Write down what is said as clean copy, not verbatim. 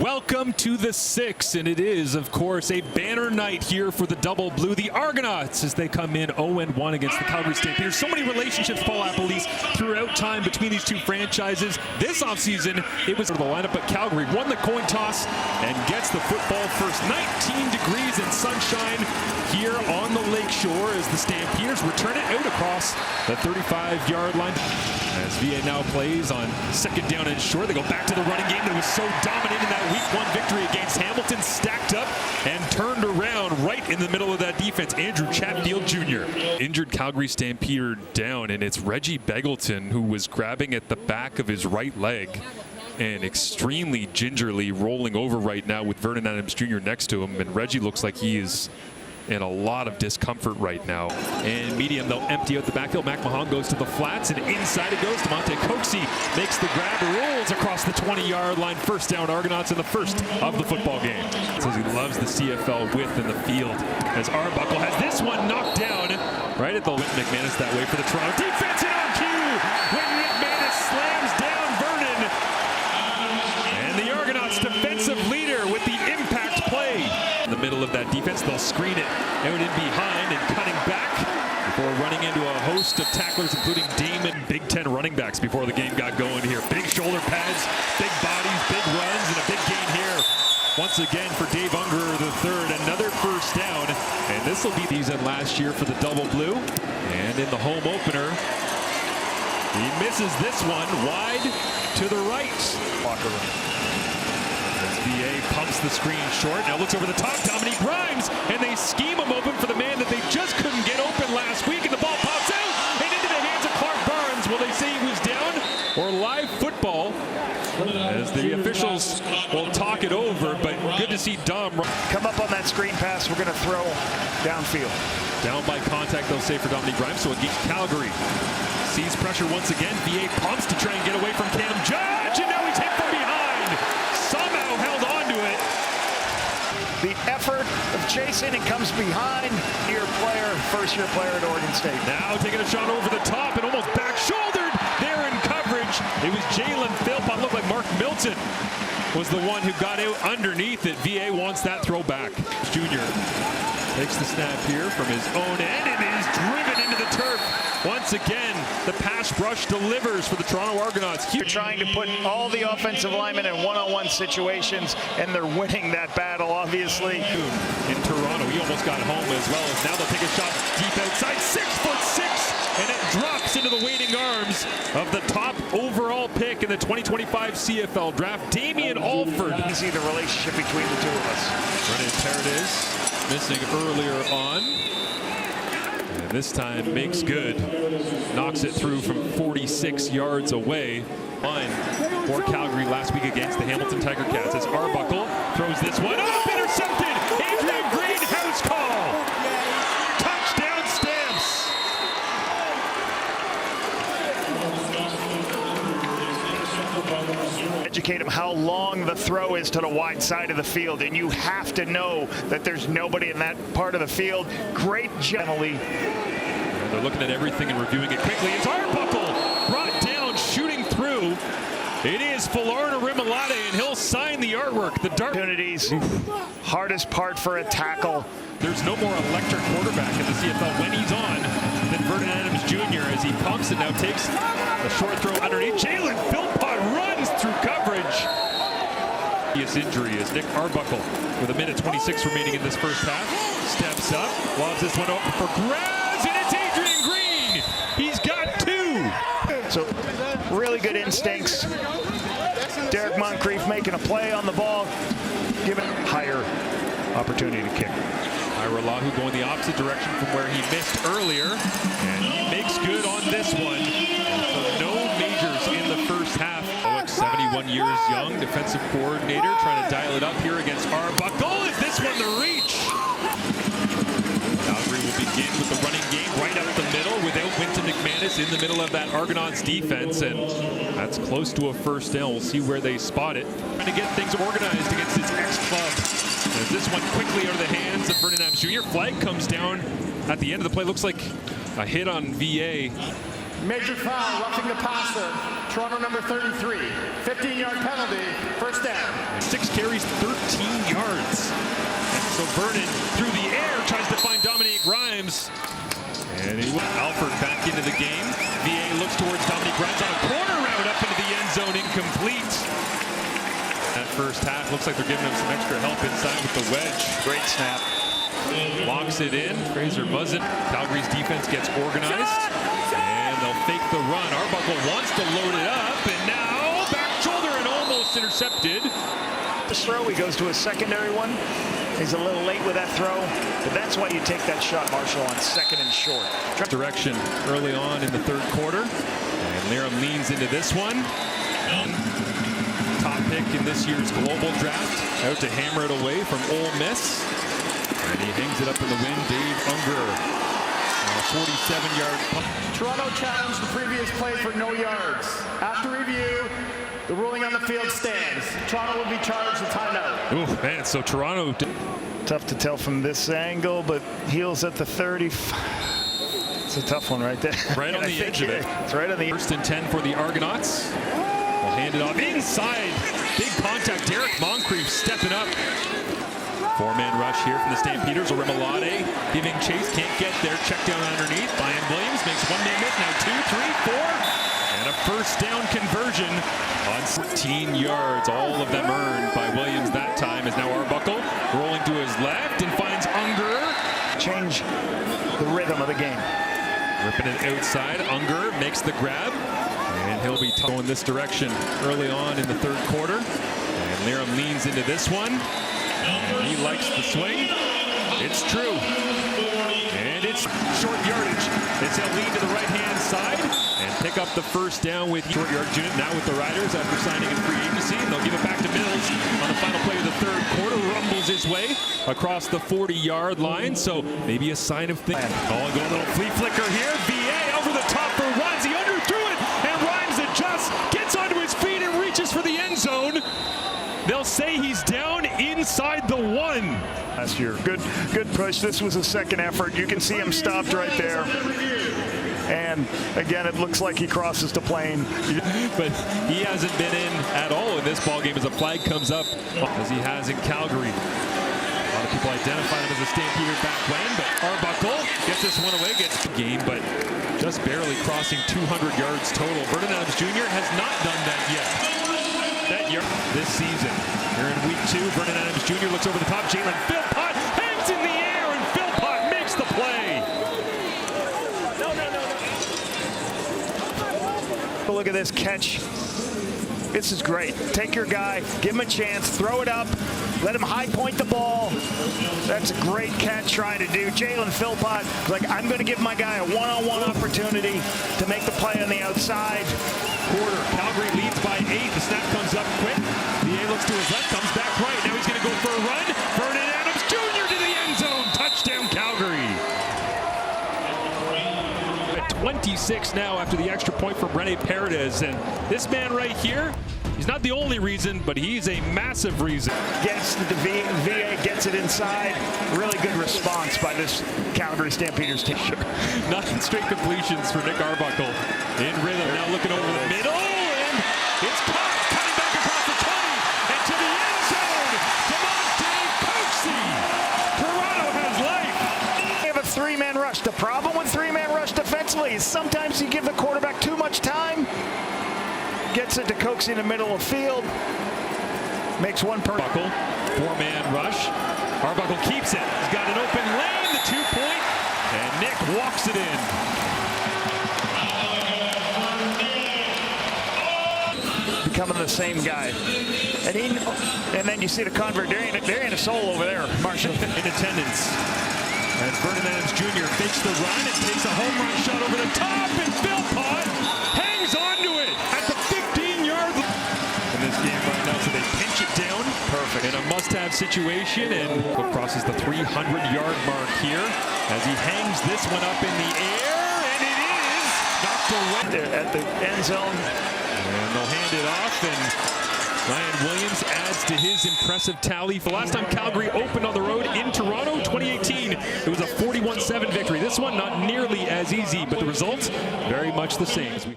Welcome to the 6, and it is, of course, a banner night here for the Double Blue. The Argonauts, as they come in 0-1 against the Calgary Stampeders. So many relationships, Paul Appelese, throughout time between these two franchises. This offseason, it was the lineup, but Calgary won the coin toss and gets the football first. 19 degrees and sunshine here on the lakeshore as the Stampeders return it out across the 35-yard line. As VA now plays on second down and short, they go back to the running game that was so dominant in that Week 1 victory against Hamilton, stacked up and turned around right in the middle of that defense. Andrew Chatfield Jr. Injured Calgary Stampeder down, and it's Reggie Beggleton who was grabbing at the back of his right leg and extremely gingerly rolling over right now with Vernon Adams Jr. next to him, and Reggie looks like he is in a lot of discomfort right now. And medium, they'll empty out the backfield. Mac Mahon goes to the flats, and inside it goes. DeMonte Coxie makes the grab, rolls across the 20-yard line. First down, Argonauts in the first of the football game. Says he loves the CFL width in the field as Arbuckle has this one knocked down right at the McManus that way for the Toronto defense, and on cue when McManus slams down Vernon. And the Argonauts defensive leader with the impact play. In the middle of that defense, they'll screen it out in behind and cutting back before running into a host of tacklers, including Damon. Big Ten running backs before the game got going here. Big shoulder pads, big bodies, big runs, and a big gain here. Once again for Dave Ungerer III, another first down. And this will be season last year for the Double Blue. And in the home opener, he misses this one wide to the right. Locker room. VA pumps the screen short, now looks over the top, Dominique Grimes, and they scheme him open for the man that they just couldn't get open last week, and the ball pops out and into the hands of Clark Barnes. Will they say he was down or live football? As the officials will talk it over, but good to see Dom come up on that screen pass. We're going to throw downfield. Down by contact, they'll say for Dominique Grimes. So against Calgary, sees pressure once again. VA pumps to try and get away from Cam Judge, and now he's hit from behind. Somehow held on to it. The effort of chasing and comes behind your player, first-year player at Oregon State. Now taking a shot over the top and almost back-shouldered there in coverage. It was Jalen Philpott. Looked like Mark Milton was the one who got out underneath it. VA wants that throw back. Junior takes the snap here from his own end and is driven into the turf. Once again, the pass rush delivers for the Toronto Argonauts. They're trying to put all the offensive linemen in one-on-one situations, and they're winning that battle, obviously. In Toronto, he almost got home as well as now they'll take a shot deep outside. 6'6", and it drops into the waiting arms of the top overall pick in the 2025 CFL draft, Damian Alford. You see the relationship between the two of us. Brennan Paredes missing earlier on. And this time makes good. Knocks it through from 46 yards away. Line for Calgary last week against the Hamilton Tiger Cats as Arbuckle throws this one up. Intercepted! Adrian Green, house call! Touchdown Stamps! Educate him how long the throw is to the wide side of the field, and you have to know that there's nobody in that part of the field. Great gently. They're looking at everything and reviewing it quickly. It's Arbuckle brought down, shooting through. It is Falarna Rimolade, and he'll sign the artwork. The dark opportunities, hardest part for a tackle. There's no more electric quarterback in the CFL when he's on than Vernon Adams Jr. as he pumps it now, takes a short throw underneath. Jalen Philpott runs through coverage. His injury is Nick Arbuckle with 1:26 remaining in this first half. Steps up, lobs this one open for grabs, and it's Adrian Green. He's got two. So really good instincts. Derek Moncrief making a play on the ball, giving higher opportunity to kick. Ira Lahu going the opposite direction from where he missed earlier, and he makes good on this one. So no majors in the first half. 71 years young, defensive coordinator, trying to dial it up here against Arbuckle. Is this one the reach? Calgary will begin with the running game right up the middle without Winton McManus in the middle of that Argonauts defense, and that's close to a first down. We'll see where they spot it. Trying to get things organized against his ex-club. As this one quickly out of the hands of Vernon Adams Jr. Flag comes down at the end of the play. Looks like a hit on VA. Major foul, roughing the passer. Toronto number 33, 15-yard penalty, first down. 6 carries, 13 yards. So Vernon through the air tries to find Dominique Grimes. And Alford back into the game. VA looks towards Dominique Grimes on a corner route up into the end zone, incomplete. That first half looks like they're giving him some extra help inside with the wedge. Great snap. Locks it in. Fraser Muzzin. Calgary's defense gets organized. And they'll fake the run. Arbuckle wants to load it up. And now back shoulder and almost intercepted. This throw, he goes to his secondary one. He's a little late with that throw, but that's why you take that shot, Marshall, on second and short. Direction early on in the third quarter. And Laram leans into this one. Top pick in this year's global draft. Out to hammer it away from Ole Miss. And he hangs it up in the wind. Dave Unger. 47-yard punt. Toronto challenged the previous play for no yards. After review, the ruling on the field stands. Toronto will be charged with timeout. Oh, man, so Toronto... Tough to tell from this angle, but heels at the 30. It's a tough one right there. Right on the edge of it. It's right on the... First and 10 for the Argonauts. We'll hand it off inside. Big contact. Derek Moncrief stepping up. Four-man rush here from the Stampeders. Orimolade giving chase. Can't get there. Check down underneath. Brian Williams makes one man miss. Now 2, 3, 4. And a first down conversion on 14 yards. All of them earned by Williams that time. Is now Arbuckle rolling to his left and finds Unger. Change the rhythm of the game. Ripping it outside. Unger makes the grab. And he'll be going this direction early on in the third quarter. And Laram leans into this one. He likes the swing. It's true. And it's short yardage. It's a lead to the right-hand side. And pick up the first down with short yardage unit now with the Riders after signing in free agency. And they'll give it back to Mills on the final play of the third quarter. Rumbles his way across the 40-yard line. So maybe a sign of things. Oh, and go a little flea flicker here. VA over the top for runs. He underthrew it. And Rhymes adjusts, gets onto his feet and reaches for the end zone. They'll say he's down inside the 1. Last year, good push. This was a second effort. You can see him stopped right there. And again, it looks like he crosses the plane. But he hasn't been in at all in this ball game as a flag comes up, as he has in Calgary. A lot of people identify him as a Stampeder back when, but Arbuckle gets this one away, gets the game, but just barely crossing 200 yards total. Vernon Adams Jr. has not done that yet. That year, this season. Here in week 2, Vernon Adams Jr. looks over the top. Jalen Philpott hangs in the air, and Philpott makes the play. Look at this catch. This is great. Take your guy, give him a chance, throw it up, let him high point the ball. That's a great catch trying to do. Jalen Philpott, like, I'm going to give my guy a one-on-one opportunity to make the play on the outside. Quarter. Calgary leads by 8. The snap comes up quick. VA looks to his left, comes back right. Now he's going to go for a run. Vernon Adams Jr. to the end zone. Touchdown, Calgary. At 26 now after the extra point from Rene Paredes. And this man right here, he's not the only reason, but he's a massive reason. Gets the VA, gets it inside. Really good response by this Calgary Stampeders team. 9 straight completions for Nick Arbuckle. In rhythm, now looking over the middle, and it's caught, coming back across the 20, and to the end zone, DeMonte Coxey. Toronto has life. They have a 3-man rush. The problem with 3-man rush defensively is sometimes you give the quarterback too much time. Gets it to Coxey in the middle of the field. Makes one per... Arbuckle, 4-man rush. Arbuckle keeps it. He's got an open lane, the 2-point, and Nick walks it in. Becoming the same guy. And then you see the convert. There ain't a soul over there, Marshall. In attendance. As Vernon Adams Jr. fakes the run and takes a home run shot over the top, and Philpott hangs onto it at the 15-yard line. In this game right now, so they pinch it down. Perfect. In a must-have situation, and crosses the 300-yard mark here as he hangs this one up in the air, and it is knocked away. At the end zone. And they'll hand it off, and Ryan Williams adds to his impressive tally. For the last time Calgary opened on the road in Toronto, 2018, it was a 41-7 victory. This one not nearly as easy, but the results very much the same.